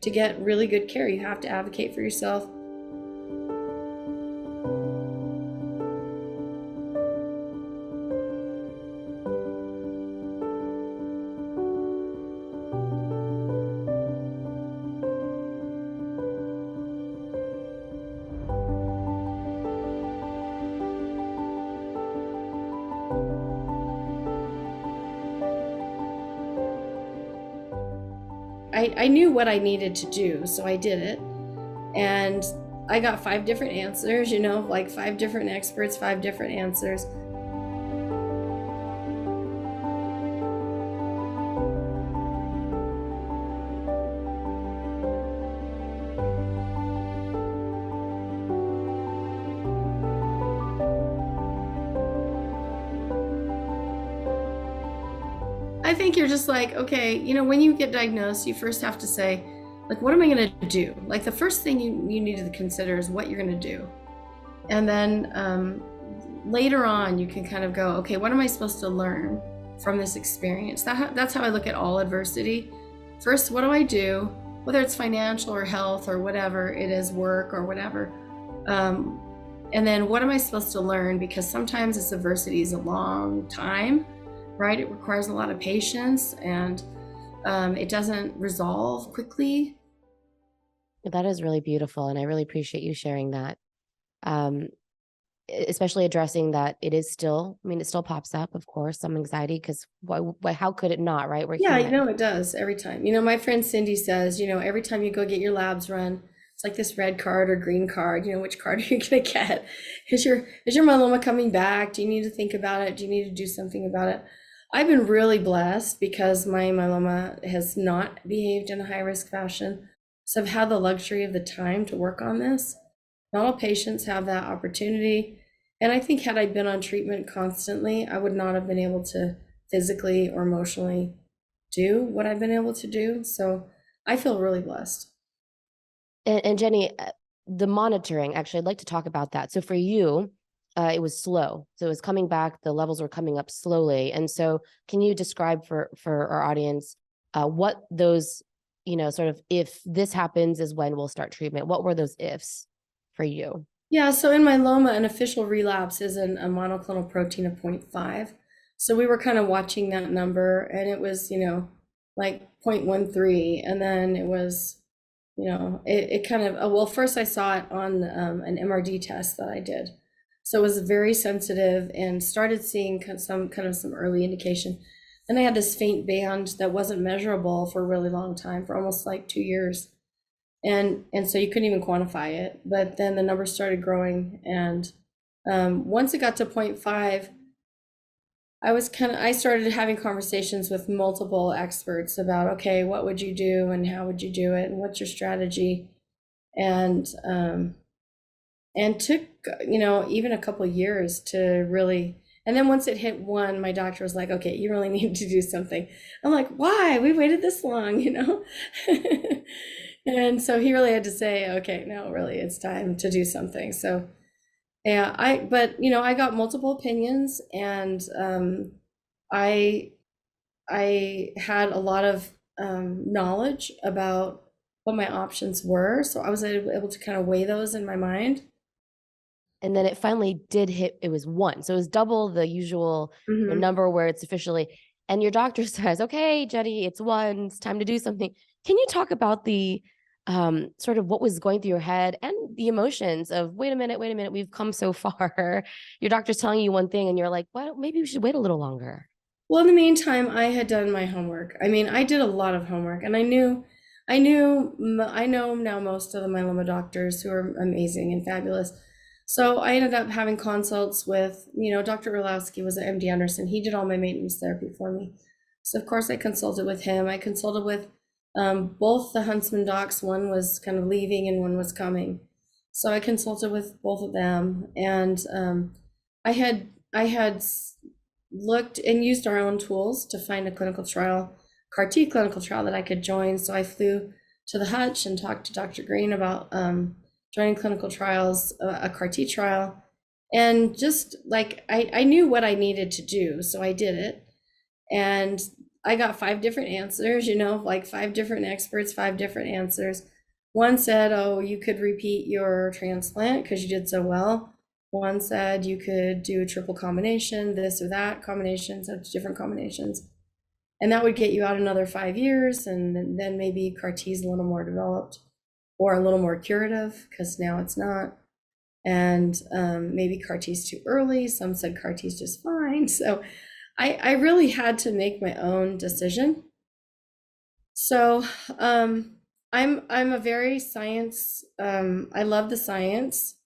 to get really good care. You have to advocate for yourself. I knew what I needed to do, so I did it. And I got 5 different answers, like 5 different experts, 5 different answers. I think you're just like, okay, when you get diagnosed, you first have to say, like, what am I going to do? Like, the first thing you need to consider is what you're going to do. And then later on, you can kind of go, okay, what am I supposed to learn from this experience? That's how I look at all adversity. First, what do I do? Whether it's financial or health or whatever it is, work or whatever. And then what am I supposed to learn? Because sometimes this adversity is a long time, right? It requires a lot of patience, and it doesn't resolve quickly. That is really beautiful, and I really appreciate you sharing that. Especially addressing that it is still, it still pops up, of course, some anxiety, because why, how could it not, right? We're human. It does every time. My friend Cindy says, every time you go get your labs run, it's like this red card or green card, which card are you gonna get? Is your myeloma coming back? Do you need to think about it? Do you need to do something about it? I've been really blessed because my myeloma has not behaved in a high-risk fashion. So I've had the luxury of the time to work on this. Not all patients have that opportunity. And I think had I been on treatment constantly, I would not have been able to physically or emotionally do what I've been able to do. So I feel really blessed. And Jenny, the monitoring, actually, I'd like to talk about that. So for you, it was slow. So it was coming back, the levels were coming up slowly. And so can you describe for our audience what those, sort of, if this happens is when we'll start treatment? What were those ifs for you? Yeah, so in myeloma, an official relapse is a monoclonal protein of 0.5. So we were kind of watching that number, and it was, like 0.13. And then it was, it kind of, well, first I saw it on an MRD test that I did. So it was very sensitive and started seeing some early indication. And I had this faint band that wasn't measurable for a really long time, for almost like 2 years. And so you couldn't even quantify it. But then the numbers started growing. And once it got to 0.5, I started having conversations with multiple experts about, okay, what would you do and how would you do it and what's your strategy? And took, even a couple of years to really, and then once it hit 1, my doctor was like, okay, you really need to do something. I'm like, why? We waited this long, And so he really had to say, okay, no, really, it's time to do something. So yeah, I got multiple opinions, and I had a lot of knowledge about what my options were. So I was able to kind of weigh those in my mind. And then it finally did hit, it was 1. So it was double the usual number where it's officially, and your doctor says, okay, Jenny, it's 1, it's time to do something. Can you talk about the sort of what was going through your head and the emotions of, wait a minute, we've come so far. Your doctor's telling you one thing and you're like, well, maybe we should wait a little longer. Well, in the meantime, I had done my homework. I did a lot of homework, and I know now most of the myeloma doctors who are amazing and fabulous. So I ended up having consults with, Dr. Orlowski was at MD Anderson. He did all my maintenance therapy for me. So of course I consulted with him. I consulted with both the Huntsman docs. One was kind of leaving and one was coming. So I consulted with both of them, and I had looked and used our own tools to find a clinical trial, CAR T clinical trial that I could join. So I flew to the Hutch and talked to Dr. Green about joining clinical trials, a CAR T trial. And just like, I knew what I needed to do, so I did it. And I got 5 different answers, like 5 different experts, 5 different answers. One said, oh, you could repeat your transplant because you did so well. One said you could do a triple combination, this or that combination, such different combinations. And that would get you out another 5 years, and then maybe CAR T is a little more developed or a little more curative because now it's not. And maybe CAR T is too early. Some said CAR T is just fine. So I really had to make my own decision. So I'm a very science. I love the science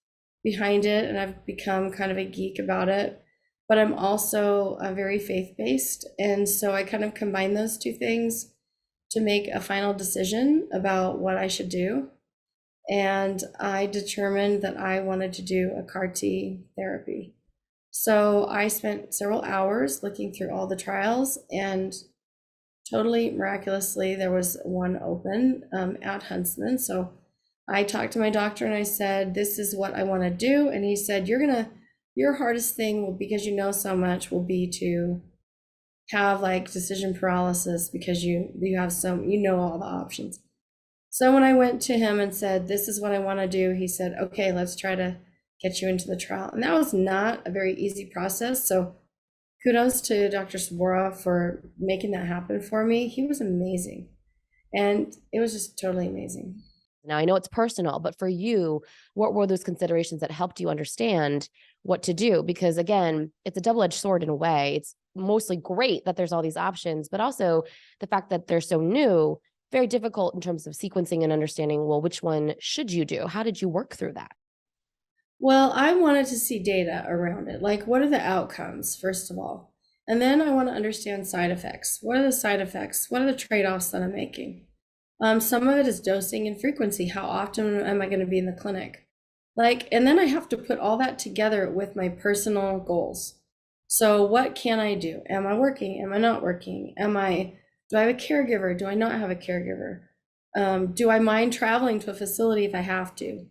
behind it, and I've become kind of a geek about it. But I'm also very faith-based, and so I kind of combine those two things to make a final decision about what I should do. And I determined that I wanted to do a CAR T therapy. So I spent several hours looking through all the trials, and totally miraculously, there was one open at Huntsman. So I talked to my doctor and I said, this is what I want to do. And he said, your hardest thing will, because you know so much, will be to have like decision paralysis because you have all the options. So when I went to him and said, this is what I want to do, he said, okay, let's try to get you into the trial. And that was not a very easy process. So kudos to Dr. Sabora for making that happen for me. He was amazing. And it was just totally amazing. Now, I know it's personal, but for you, what were those considerations that helped you understand what to do? Because again, it's a double-edged sword in a way. It's mostly great that there's all these options, but also the fact that they're so new, very difficult in terms of sequencing and understanding, well, which one should you do? How did you work through that? Well, I wanted to see data around it. Like, what are the outcomes, first of all? And then I want to understand side effects. What are the side effects? What are the trade-offs that I'm making? Some of it is dosing and frequency. How often am I going to be in the clinic? And then I have to put all that together with my personal goals. So what can I do? Am I working? Am I not working? Do I have a caregiver? Do I not have a caregiver? Do I mind traveling to a facility if I have to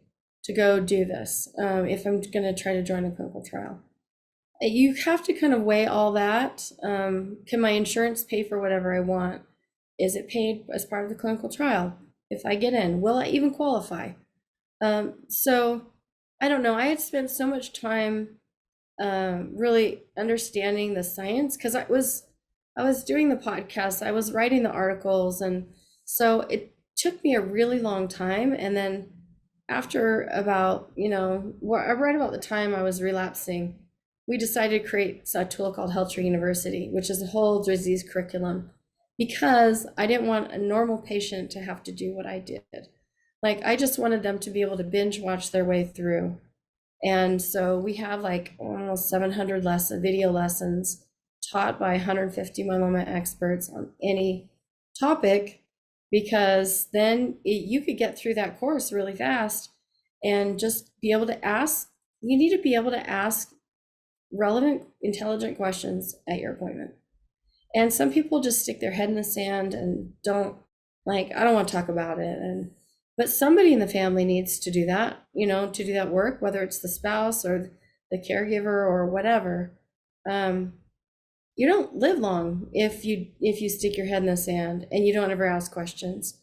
go do this, if I'm going to try to join a clinical trial? You have to kind of weigh all that. Can my insurance pay for whatever I want? Is it paid as part of the clinical trial? If I get in, will I even qualify? So I don't know. I had spent so much time really understanding the science because I was doing the podcast, I was writing the articles, and so it took me a really long time. And then after about, right about the time I was relapsing, we decided to create a tool called Healthtree University, which is a whole disease curriculum, because I didn't want a normal patient to have to do what I did. Like, I just wanted them to be able to binge watch their way through. And so we have like almost 700 video lessons taught by 150 myeloma experts on any topic, because then you could get through that course really fast and just be able to ask. You need to be able to ask relevant, intelligent questions at your appointment. And some people just stick their head in the sand and I don't want to talk about it. But somebody in the family needs to do that, to do that work, whether it's the spouse or the caregiver or whatever. You don't live long if you stick your head in the sand and you don't ever ask questions.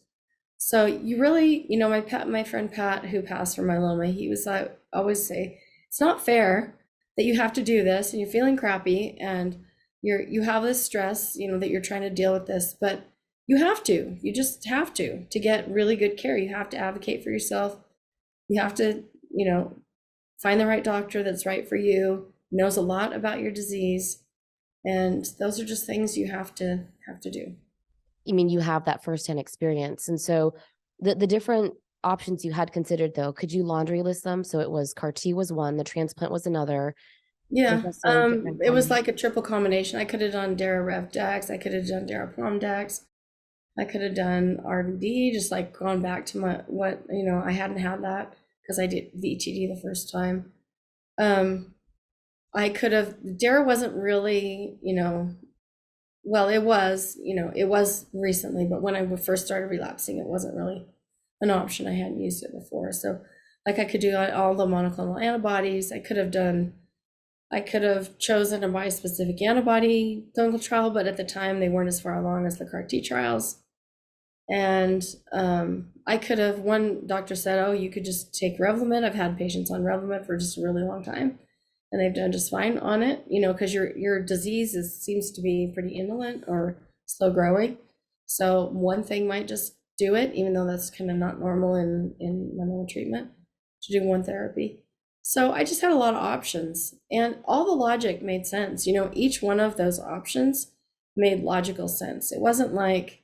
So you really, my friend Pat, who passed from myeloma, he was like, always say, it's not fair that you have to do this and you're feeling crappy and you have this stress, that you're trying to deal with this, but you just have to get really good care. You have to advocate for yourself. You have to, find the right doctor that's right for you, knows a lot about your disease. And those are just things you have to do. I mean, you have that firsthand experience. And so the different options you had considered, though, could you laundry list them? So it was CAR T was one, the transplant was another. Yeah, it was like a triple combination. I could have done Dara-Rev-Dex, I could have done Dara-Pom-Dex, I could have done RD, just like gone back to I hadn't had that because I did VTD the first time. I could have, Dara wasn't really, well, it was recently, but when I first started relapsing, it wasn't really an option. I hadn't used it before. So like I could do all the monoclonal antibodies. I could have done I could have chosen a bispecific antibody clinical trial, but at the time they weren't as far along as the CAR T trials. And I could have, one doctor said, oh, you could just take Revlimid. I've had patients on Revlimid for just a really long time, and they've done just fine on it, you know, because your disease seems to be pretty indolent or slow growing. So one thing might just do it, even though that's kind of not normal in myeloma treatment, to do one therapy. So I just had a lot of options, and all the logic made sense. You know, each one of those options made logical sense. It wasn't like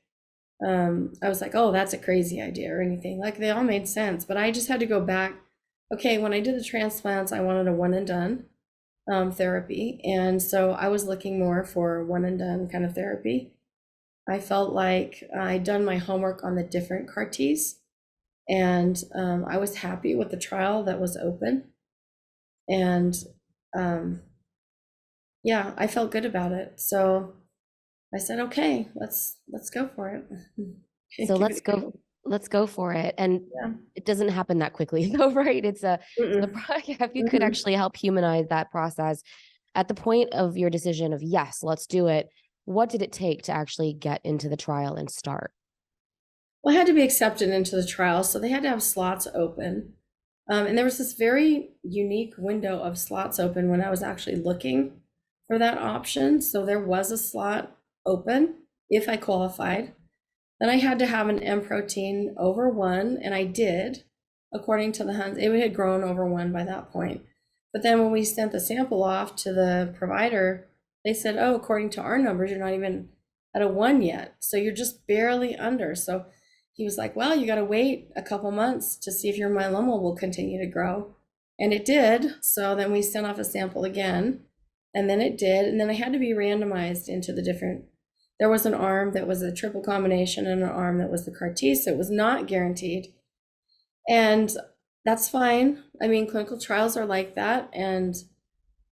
I was like, oh, that's a crazy idea or anything. Like they all made sense, but I just had to go back. Okay, when I did the transplants, I wanted a one and done therapy. And so I was looking more for one and done kind of therapy. I felt like I'd done my homework on the different CAR Ts, and I was happy with the trial that was open. And yeah, I felt good about it. So I said, okay, let's go for it. So Give it a go. let's go for it. And Yeah. it doesn't happen that quickly though, right? It's a Mm-mm. if you could Mhm. actually help humanize that process at the point of your decision of yes, let's do it. What did it take to actually get into the trial and start? Well, I had to be accepted into the trial, so they had to have slots open. And there was this very unique window of slots open when I was actually looking for that option. So there was a slot open if I qualified. Then I had to have an M protein over 1, and I did, according to the Huns. It had grown over 1 by that point. But then when we sent the sample off to the provider, they said, oh, according to our numbers, you're not even at a 1 yet. So you're just barely under. So he was like, well, you got to wait a couple months to see if your myeloma will continue to grow. And it did. So then we sent off a sample again, and then it did. And then I had to be randomized into the different. There was an arm that was a triple combination and an arm that was the CAR T. So it was not guaranteed. And that's fine. I mean, clinical trials are like that. And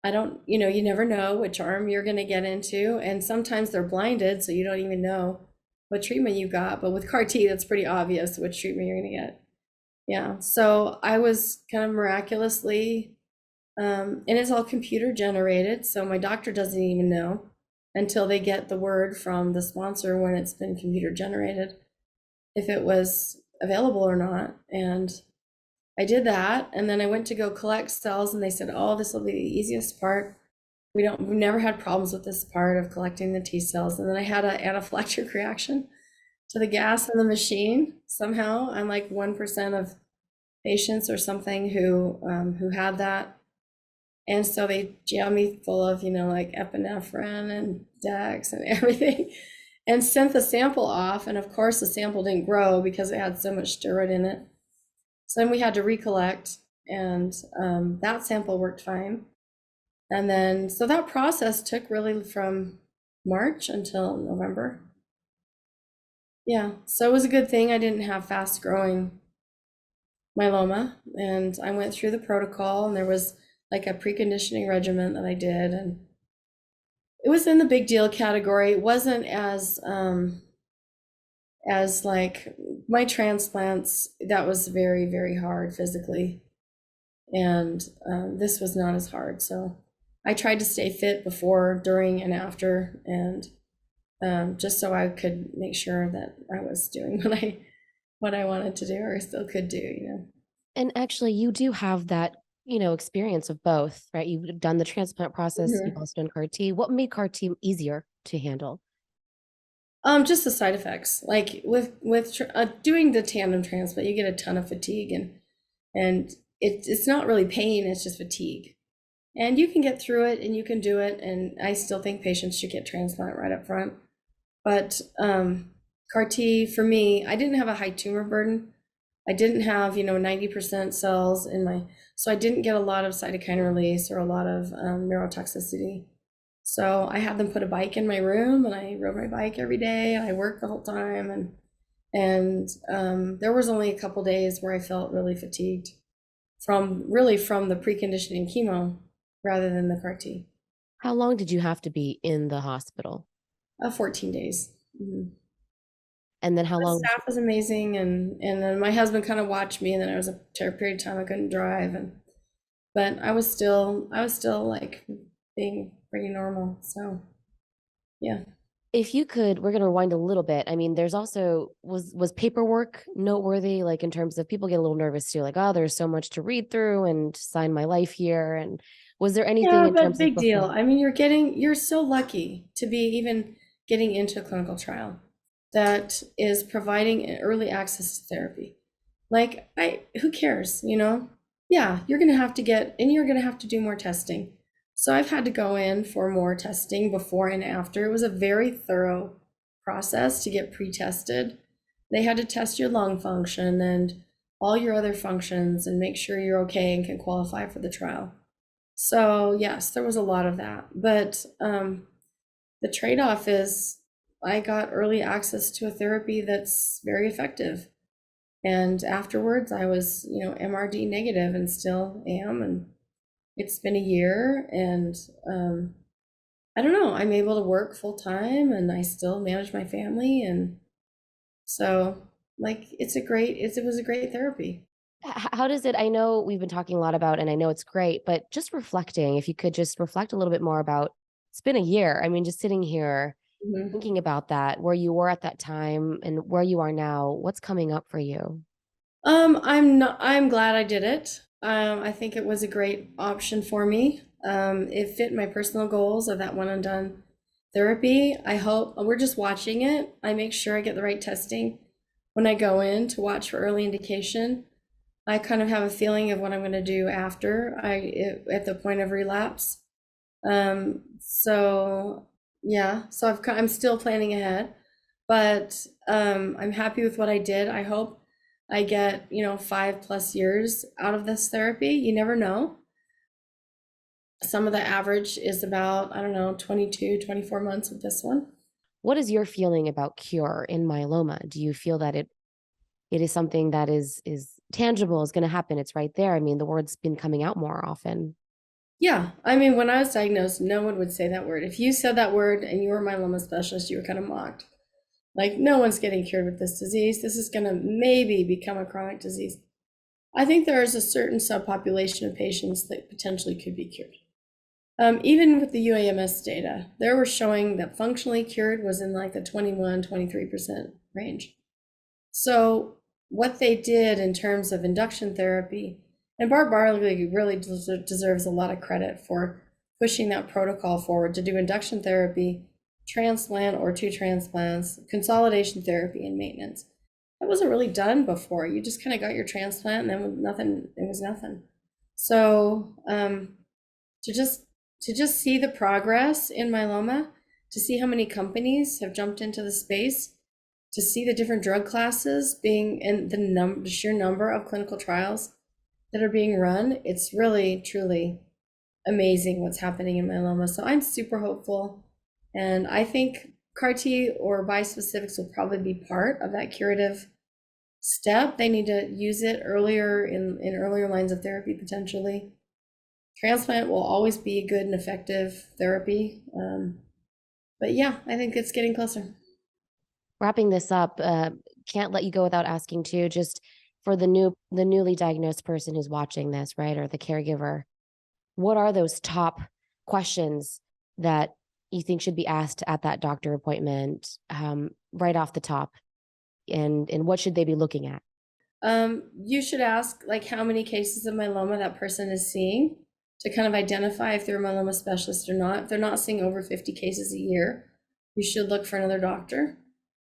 I don't, you know, you never know which arm you're going to get into. And sometimes they're blinded, so you don't even know what treatment you got. But with CAR T, that's pretty obvious which treatment you're going to get. Yeah. So I was kind of miraculously, and it's all computer generated. So my doctor doesn't even know until they get the word from the sponsor when it's been computer generated if it was available or not. And I did that, and then I went to go collect cells, and they said, oh, this will be the easiest part. We've never had problems with this part of collecting the T cells. And then I had an anaphylactic reaction to the gas in the machine. Somehow I'm like 1% of patients or something who had that. And so they jammed me full of, you know, like epinephrine and Dex and everything, and sent the sample off. And of course the sample didn't grow because it had so much steroid in it. So then we had to recollect, and that sample worked fine. And then, so that process took really from March until November. Yeah, so it was a good thing I didn't have fast growing myeloma. And I went through the protocol, and there was like a preconditioning regimen that I did. And it was in the big deal category. It wasn't as like my transplants, that was very, very hard physically. And this was not as hard. So I tried to stay fit before, during, and after, and just so I could make sure that I was doing what I wanted to do, or still could do, you know. And actually, you do have that, experience of both, right? You've done the transplant process, you've Mhm. also done CAR T. What made CAR T easier to handle? Just the side effects, like with doing the tandem transplant, you get a ton of fatigue, and it's not really pain, it's just fatigue. And you can get through it, and you can do it. And I still think patients should get transplant right up front. But CAR T for me, I didn't have a high tumor burden. I didn't have, 90% cells in my, so I didn't get a lot of cytokine release or a lot of neurotoxicity. So I had them put a bike in my room, and I rode my bike every day, and I worked the whole time. And there was only a couple days where I felt really fatigued from the preconditioning chemo rather than the CAR T. How long did you have to be in the hospital? 14 days. Mhm. And then how The long? staff was amazing, and then my husband kind of watched me, and then there was a period of time I couldn't drive, and but I was still like being pretty normal. So yeah. If you could, we're going to rewind a little bit. I mean, there's also was paperwork noteworthy, like in terms of people get a little nervous too, like, oh, there's so much to read through and sign my life here. And was there anything Yeah, in but terms of big deal. before? I mean, you're so lucky to be even getting into a clinical trial that is providing early access to therapy. Like, who cares, you know? Yeah, you're gonna have to get, and you're gonna have to do more testing. So I've had to go in for more testing before and after. It was a very thorough process to get pre-tested. They had to test your lung function and all your other functions and make sure you're okay and can qualify for the trial. So yes, there was a lot of that, but the trade-off is I got early access to a therapy that's very effective. And afterwards, I was, MRD negative and still am. And it's been a year, and I don't know, I'm able to work full time and I still manage my family. And so, like, it was a great therapy. How does it? I know we've been talking a lot about, and I know it's great, but just reflecting, if you could just reflect a little bit more about, it's been a year. I mean, just sitting here Mhm. thinking about that, where you were at that time and where you are now, what's coming up for you? I'm glad I did it. I think it was a great option for me. It fit my personal goals of that one and done therapy. I hope we're just watching it. I make sure I get the right testing when I go in to watch for early indication. I kind of have a feeling of what I'm going to do after at the point of relapse. So yeah, so I'm still planning ahead, but I'm happy with what I did. I hope I get, 5+ years out of this therapy. You never know. Some of the average is about, I don't know, 22, 24 months with this one. What is your feeling about cure in myeloma? Do you feel that it is something that is tangible, is going to happen? It's right there. I mean, the word's been coming out more often. Yeah, I mean, when I was diagnosed, no one would say that word. If you said that word and you were a myeloma specialist, you were kind of mocked. Like, no one's getting cured with this disease. This is going to maybe become a chronic disease. I think there is a certain subpopulation of patients that potentially could be cured. Even with the UAMS data, they were showing that functionally cured was in like the 21, 23% range. So what they did in terms of induction therapy, and Barb Barley really deserves a lot of credit for pushing that protocol forward to do induction therapy, transplant or two transplants, consolidation therapy, and maintenance. That wasn't really done before. You just kind of got your transplant and then with nothing, it was nothing. So to just to just see the progress in myeloma, to see how many companies have jumped into the space, to see the different drug classes being and the sheer number of clinical trials that are being run, it's really truly amazing what's happening in myeloma. So I'm super hopeful, and I think CAR T or bispecifics will probably be part of that curative step. They need to use it earlier in earlier lines of therapy potentially. Transplant will always be a good and effective therapy. But yeah, I think it's getting closer. Wrapping this up, can't let you go without asking too, just for the newly diagnosed person who's watching this, right, or the caregiver, what are those top questions that you think should be asked at that doctor appointment, right off the top, and what should they be looking at? You should ask like how many cases of myeloma that person is seeing to kind of identify if they're a myeloma specialist or not. If they're not seeing over 50 cases a year, you should look for another doctor.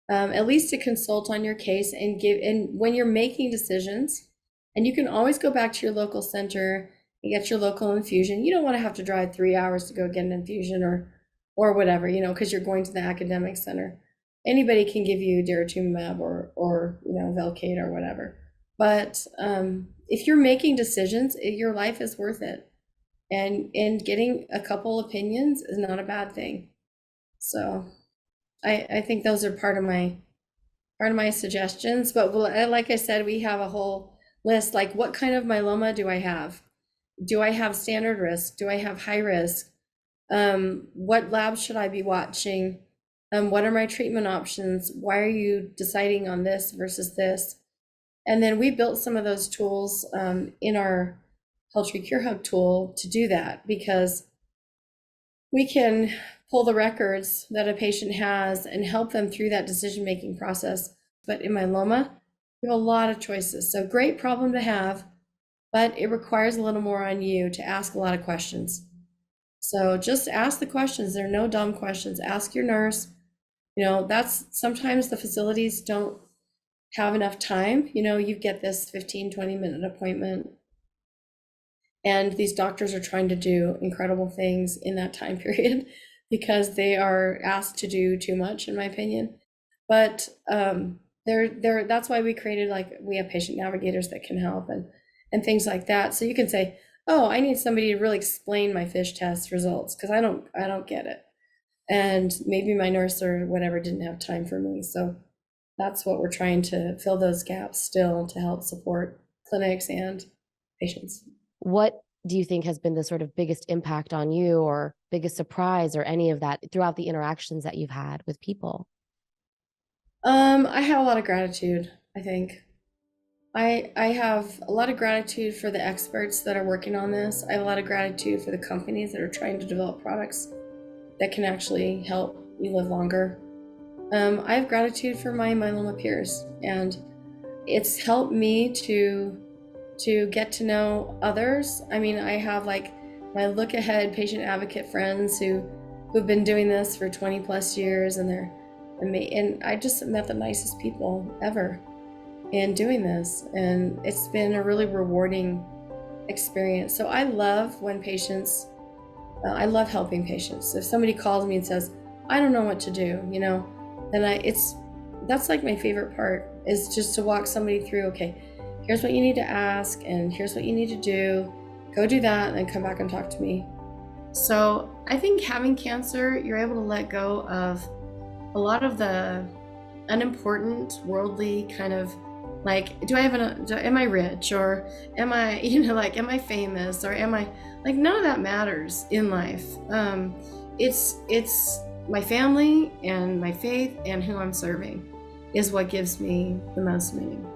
At least to consult on your case and when you're making decisions, and you can always go back to your local center and get your local infusion. You don't want to have to drive 3 hours to go get an infusion or whatever, because you're going to the academic center. Anybody can give you daratumumab or Velcade or whatever. But if you're making decisions, your life is worth it, and getting a couple opinions is not a bad thing. So I think those are part of my suggestions. But like I said, we have a whole list. Like, what kind of myeloma do I have? Do I have standard risk? Do I have high risk? What labs should I be watching? What are my treatment options? Why are you deciding on this versus this? And then we built some of those tools in our HealthTree Cure Hub tool to do that, because we can pull the records that a patient has and help them through that decision-making process. But in myeloma, we have a lot of choices. So great problem to have, but it requires a little more on you to ask a lot of questions. So just ask the questions. There are no dumb questions. Ask your nurse. That's sometimes the facilities don't have enough time. You get this 15, 20-minute appointment, and these doctors are trying to do incredible things in that time period because they are asked to do too much, in my opinion. But that's why we created, we have patient navigators that can help and things like that. So you can say, oh, I need somebody to really explain my FISH test results because I don't get it. And maybe my nurse or whatever didn't have time for me. So that's what we're trying to fill those gaps still to help support clinics and patients. What do you think has been the sort of biggest impact on you or biggest surprise or any of that throughout the interactions that you've had with people? I have a lot of gratitude, I think. I have a lot of gratitude for the experts that are working on this. I have a lot of gratitude for the companies that are trying to develop products that can actually help you live longer. I have gratitude for my myeloma peers, and it's helped me to get to know others. I mean, I have my look ahead patient advocate friends who've been doing this for 20 plus years, and I just met the nicest people ever in doing this, and it's been a really rewarding experience. So I love when patients, I love helping patients. If somebody calls me and says, I don't know what to do, then that's my favorite part, is just to walk somebody through, okay, here's what you need to ask, and here's what you need to do. Go do that, and then come back and talk to me. So I think having cancer, you're able to let go of a lot of the unimportant, worldly kind of am I rich, or am I, am I famous, or am I, none of that matters in life. It's my family and my faith and who I'm serving is what gives me the most meaning.